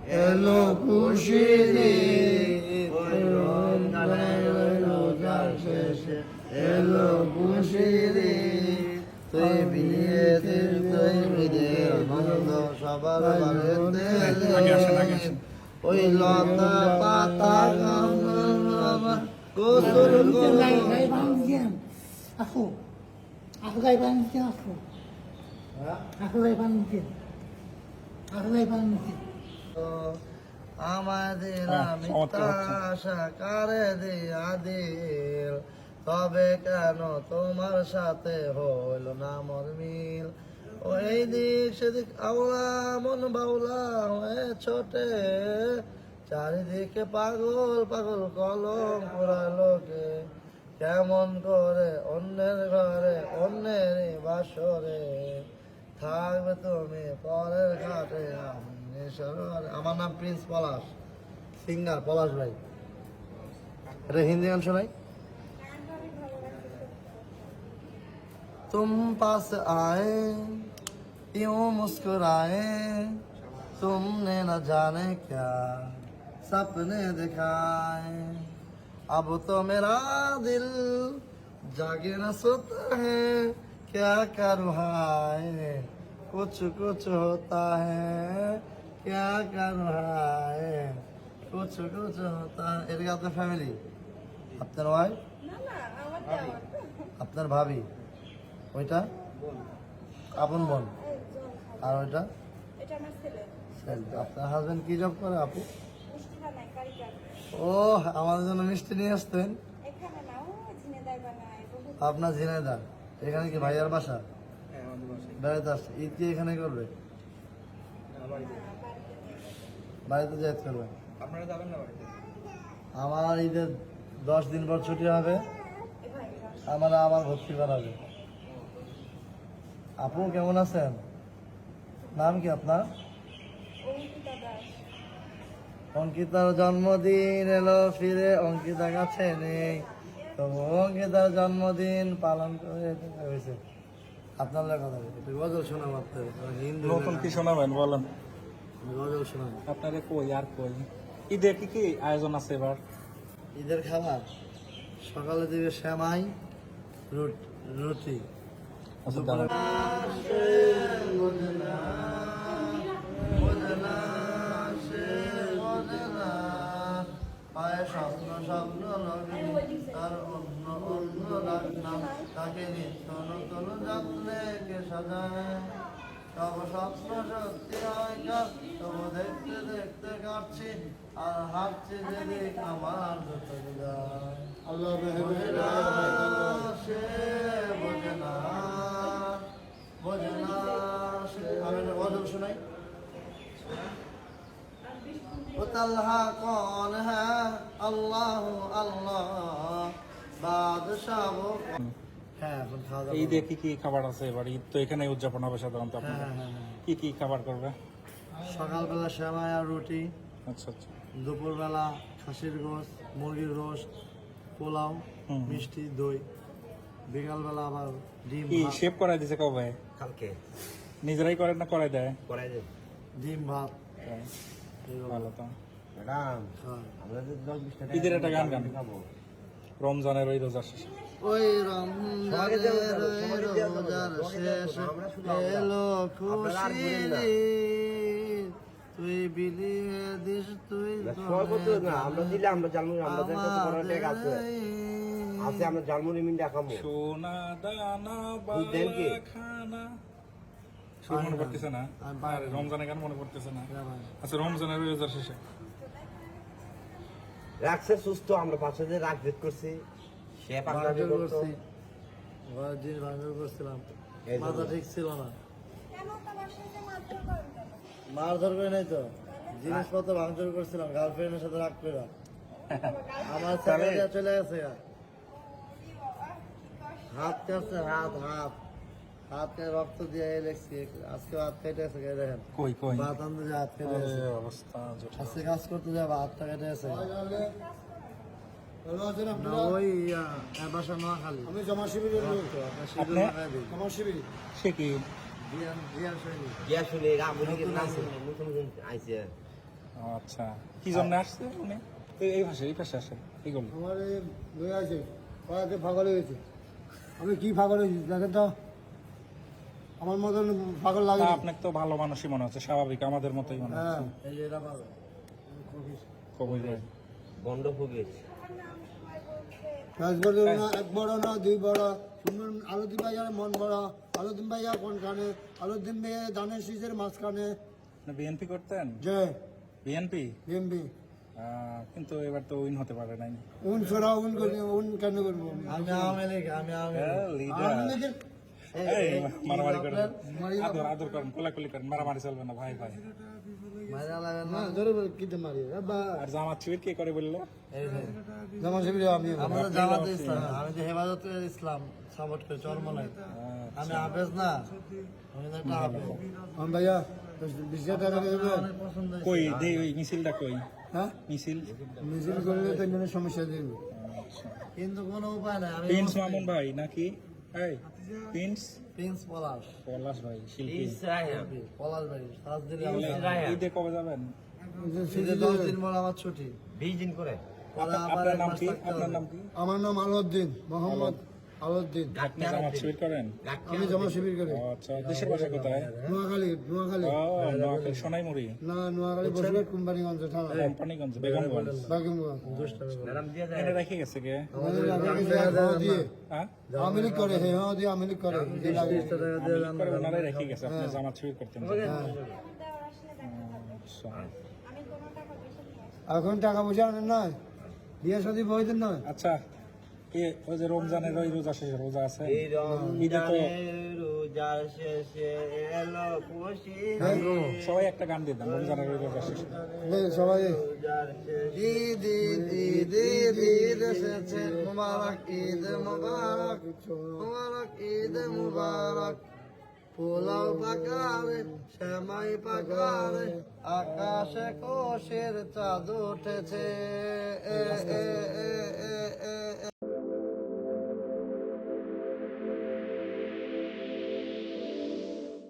এলো খুশির ঈদ, ওই রমজানের রোজার শেষে এলো খুশির ঈদ। তুই বিয়েতে তুই বিদে আনন্দ সবার বাড়িতে ওই লতা পাতা গোসল Aku gay panitin ako. Aku gay panitin. Aku gay panitin. আমাদের আশা কারে দিয়া দিল, তবে কেন তোমার সাথে হইল না মোর মিল। ওই দিক সেদিক আওলা মন বাউলা হয়ে ছোটে, চারিদিকে পাগল পাগল কলম পোড়া লোকে। কেমন করে অন্যের ঘরে অন্যের বাসরে থাকবে তুমি পরের ঘাটে আমি শহরে। আমার নাম প্রিন্স পলাশ, সিঙ্গার পলাশ ভাই। এটা হিন্দি গান শোনাই। तुम पास आए यूं मुस्कुराए, तुमने न जाने क्या सपने दिखाए। अब तो मेरा दिल जागे न सोता है, क्या करूँ हाय कुछ कुछ होता है, क्या करूँ हाय कुछ कुछ होता है। এটা আপনার ফ্যামিলি, আপনার ওয়াইফ, আপনার ভাবি, ওইটা আপন বোন, আর ওইটা ছেলে। আপনার হাজবেন্ড কি জব করে আপু? ও, আমাদের জন্য মিষ্টি নিয়ে আসতেন। আপনার ঝিনাইদহ, এখানে কি ভাইয়ার বাসা? বেড়াতে আসছে, ঈদ কি এখানে করবে? বাড়িতে যাইতে করবেন? আপনারা যাবেন না বাড়িতে? আমার ঈদের 10 দিন পর ছুটি হবে, আমার ভর্তি করাবে। আপু কেমন আছেন? নাম কি আপনার? অঙ্কিতার জন্মদিন এলো ফিরে, অঙ্কিতা কাছে নেই, তবু অঙ্কিতার জন্মদিন পালন করে হয়েছে। আপনার কথা একটু গজল শোনাব আপনার, হিন্দু নতুন কি শোনাবেন বলেন? গজল শোনাব আপনারে কই আর কই। ঈদে কি কি আয়োজন আছে এবার? ঈদের খাবার সকালে দিবে সেমাই রুটি। আচ্ছা, দাঁড়ান। পায়ে স্বপ্ন স্বপ্ন লগ্নি, তার অন্য অন্য ডাকনাম, তাকে নিত্য নতুন যত্নে কে সাজায়। সব স্বপ্ন সত্যি হয় কার, তবু দেখতে দেখতে কাটছি আর হাঁটছি যেদিক আমার যত হৃদয়। আল্লাহ বোঝে না, সে বোঝে না, বোঝে না সে। আমি একটা গজল শোনাই। तल्हा कौन है अल्लाह अल्लाह बादशाह वो। হ্যাঁ, এখন খাওয়া দাওয়া। ঈদে কি কি খাবার আছে এবার? ঈদ তো এখানে উদযাপন হবে সাধারণত। আপনাদের কি কি খাবার করবে? সকালবেলা সেমাই আর রুটি, আচ্ছা আচ্ছা। দুপুরবেলা খাসির গোশ, মুরগির রোস্ট, পোলাও, মিষ্টি, দই। বিকালবেলা আবার ডিম কি ভাত। শেভ করাই দিছে কবে? কালকে নিজেরাই করেন না করাই দেয়? করাই দেব ডিম ভাত। ভালো তো। ম্যাডাম, হ্যাঁ। আমরা তো 10-20 টাকা ঈদের একটা গান গান। খাবো। রমজানের ওই রোজার শেষে। ওই রমজানের রোজার শেষ এলো খুশির ঈদ, তুই বিলিয়ে দিস তুই সময় করতে না, আমরা দিলে আমরা জানমুড়ি, আমাদের কাছে বড় টাকা আছে, আমরা জানমুড়ি মিন্ডা খাবো। সোনা দানা দেন কি? বালা খানা। সুর মনে পড়তেছে না? আর রমজানের গান মনে পড়তেছে না? আচ্ছা, রমজানের ওই রোজার শেষে রাখছে সুস্থ, আমরা পাশে যে রাখ ভেদ করছি, সে পাকড়ানি করতো। করছিলাম, মাথা ঠিক ছিল না। মারধর করে নাই তো, জিনিসপত্র ভাঙচুর করছিলাম, গার্লফ্রেন্ডের সাথে রাগ করে। আমার ছেলে চলে গেছে, হাত কাটছে, হাতে রক্ত দিয়ে লেগছি, আজকে হাত কেটে গেছে। দেখেন কই কই ভাত আনতে যে হাত কেটে গেছে, অবস্থা জটিল। আজকে কাজ করতে যাবো, হাতটা কেটে গেছে। না, ওই বাসা নোয়াখালী। আমি জমা শিবিরের সে কি? জিয়ান সৈনিক। গিয়া শুনে আমুলি কে নাইছে, নতুন আইছে। আচ্ছা, কি জন্য আসছে উনি? এই পাশে আসে এইগুলো। আমার এই লয়ে আছে পড়াতে পাগল হয়ে গেছে। আমি কি পাগল হয়েছি দেখেন তো, আমার মতন পাগল লাগে তা না। আপনাকে তো ভালো মানুষই মনে হচ্ছে, স্বাভাবিক আমাদের মতোই মনে হ্যাঁ হচ্ছে। এই যে এটা পাগল। কবি ভাই। বন্ধ ফুগেছে। পাঁচ বড় না, এক বড় না, দুই বড়। শুনুন আলুদিন ভাইয়ার মন বড়, আলুদিন ভাইয়া কোনখানে, আলুদিন ভাইয়া ধানের শীষের মাঝখানে। বিএনপি করতেন? যে বিএনপি? বিএমপি কিন্তু এবার তো উইন হতে পারে নাই। উন ছোড়া উন করি, উন কেন করবো? আমি আওয়ামী লীগ, আমি আওয়ামী লীগ। লিডার। আওয়ামী লীগের এই, মারামারি করেন, মারি আদর করেন, কোলাকুলি করেন, মারামারি চলবে না ভাই ভাই। মাইরা লাগে না না। ধরে কিতে মারি বা আর জামাত শিবির কে করে বললো? এই যে জামা শিবির আমি আমরা তো জামাতে ইসলাম, আমি যে হেফাজতে ইসলাম সাপোর্ট করি চরমনাই। আমি হাফেজ না, আমি তো একটা হাফেজ। আমি ভাইয়া 20,000 টাকা দিয়ে দেবেন? অনেক পছন্দ হয়েছে। কই দে ওই মিছিলটা কই? হ্যাঁ মিছিল? মিছিল করলে তো এমনি সমস্যা দিন। কিন্তু কোনো উপায় নাই। আমি প্রিন্স মামুন ভাই নাকি? এই প্রিন্স প্রিন্স পলাশ, পলাশ ভাই শিল্পী। পলাশ ভাই সাজ দিলে ঈদে কবে যাবেন? ঈদে 10 দিন পর আমার ছুটি। 20 দিন করে। পরে আবার আপনার এক নাম মাস কি? থাকতে আপনার হবে। নাম কি? আমার নাম আলাউদ্দিন, মোহাম্মদ আলাউদ্দিন। আপনি জামাত শিবির করেন? আমি জামা শিবির করি। ও আচ্ছা, দেশের বাসা কোথায়? নোয়াখালী, নোয়াখালী ও নোয়াখালী সোনাইমুড়ি, না, নোয়াখালী বসবে কোম্পানিগঞ্জ থানা, কোম্পানিগঞ্জ, বেগমগঞ্জ। বাগিমগঞ্জ। ম্যাডাম দিয়ে যায়। এনে রেখে গেছে কে? আমাদের এলাকায় দিয়ে হ্যাঁ? আওয়ামী লীগ করে, হ্যাঁ দিয়ে আওয়ামী লীগ করে। আমি করে ওনারাই রেখে গেছে, আপনি জামাত শিবির করতেন। আচ্ছা। এখন টাকা পয়সা আনেন না, বিয়ে শাদী বইতেন না। আচ্ছা, ওই যে রমজানের ওই রোজা শেষে রোজা আছে, এই ঈদে তো রমজানের রোজার শেষে এলো খুশি। সবাই একটা গান দিয়ে দেন রমজানের ওই রোজা শেষে। সবাই রোজার শেষে ঈদ ঈদ ঈদ ঈদ ঈদ এসেছে, মুবারক ঈদ মুবারক, মুবারক ঈদ মুবারক। পোলাও পাকারে, সেমাই পাকারে, আকাশে কোষের চাঁদ উঠেছে। এ এ এ এ